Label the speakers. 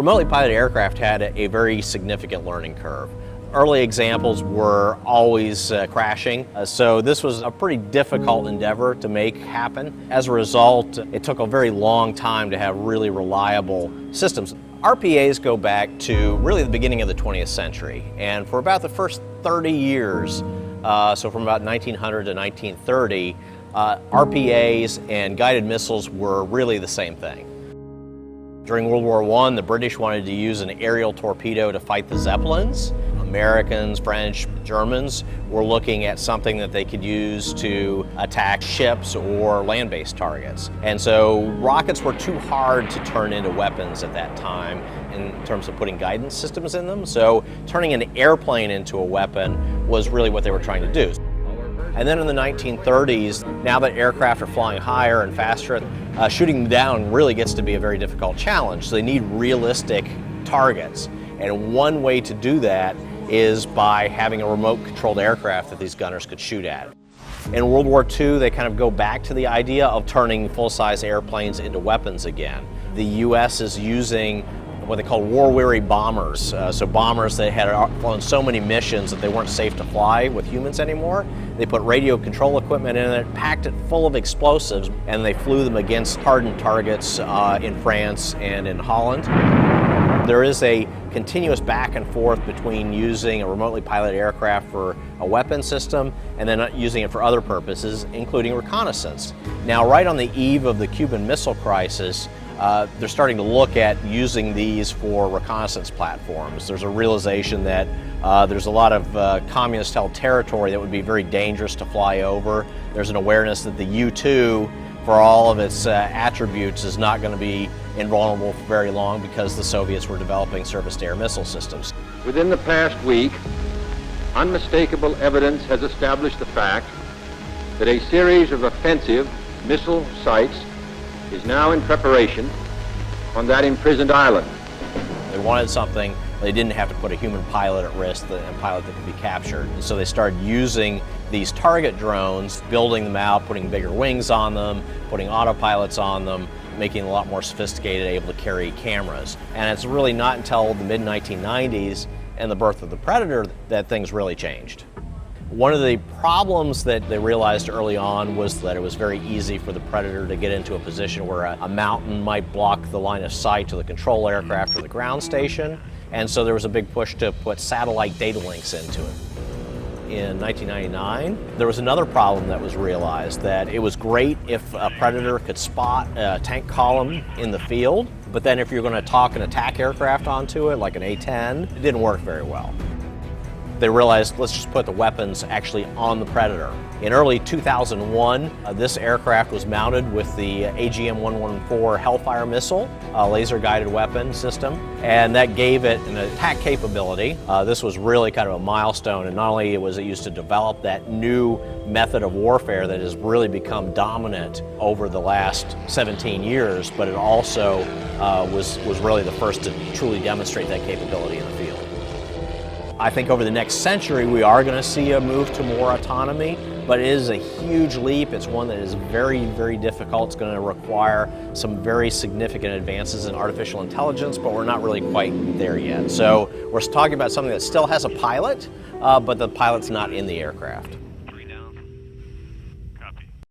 Speaker 1: Remotely piloted aircraft had a very significant learning curve. Early examples were always crashing, so this was a pretty difficult endeavor to make happen. As a result, it took a very long time to have really reliable systems. RPAs go back to really the beginning of the 20th century, and for about the first 30 years, so from about 1900 to 1930, RPAs and guided missiles were really the same thing. During World War I, the British wanted to use an aerial torpedo to fight the Zeppelins. Americans, French, Germans were looking at something that they could use to attack ships or land-based targets. And so rockets were too hard to turn into weapons at that time in terms of putting guidance systems in them. So turning an airplane into a weapon was really what they were trying to do. And then in the 1930s, now that aircraft are flying higher and faster, shooting them down really gets to be a very difficult challenge. So they need realistic targets. And one way to do that is by having a remote-controlled aircraft that these gunners could shoot at. In World War II, they kind of go back to the idea of turning full-size airplanes into weapons again. The U.S. is using what they call war-weary bombers. So bombers that had flown so many missions that they weren't safe to fly with humans anymore. They put radio control equipment in it, packed it full of explosives, and they flew them against hardened targets in France and in Holland. There is a continuous back and forth between using a remotely piloted aircraft for a weapon system and then using it for other purposes, including reconnaissance. Now, right on the eve of the Cuban Missile Crisis, they're starting to look at using these for reconnaissance platforms. There's a realization that there's a lot of communist-held territory that would be very dangerous to fly over. There's an awareness that the U-2, for all of its attributes, is not going to be invulnerable for very long because the Soviets were developing surface-to-air missile systems.
Speaker 2: Within the past week, unmistakable evidence has established the fact that a series of offensive missile sites is now in preparation on that imprisoned island.
Speaker 1: They wanted something they didn't have to put a human pilot at risk, a pilot that could be captured. And so they started using these target drones, building them out, putting bigger wings on them, putting autopilots on them, making them a lot more sophisticated, able to carry cameras. And it's really not until the mid-1990s and the birth of the Predator that things really changed. One of the problems that they realized early on was that it was very easy for the Predator to get into a position where a mountain might block the line of sight to the control aircraft or the ground station. And so there was a big push to put satellite data links into it. In 1999, there was another problem that was realized, that it was great if a Predator could spot a tank column in the field, but then if you're going to talk an attack aircraft onto it, like an A-10, it didn't work very well. They realized, let's just put the weapons actually on the Predator. In early 2001, this aircraft was mounted with the AGM-114 Hellfire missile, a laser-guided weapon system, and that gave it an attack capability. This was really kind of a milestone, and not only was it used to develop that new method of warfare that has really become dominant over the last 17 years, but it also was really the first to truly demonstrate that capability in the field. I think over the next century we are going to see a move to more autonomy, but it is a huge leap. It's one that is very, very difficult. It's going to require some very significant advances in artificial intelligence, but we're not really quite there yet. So we're talking about something that still has a pilot, but the pilot's not in the aircraft.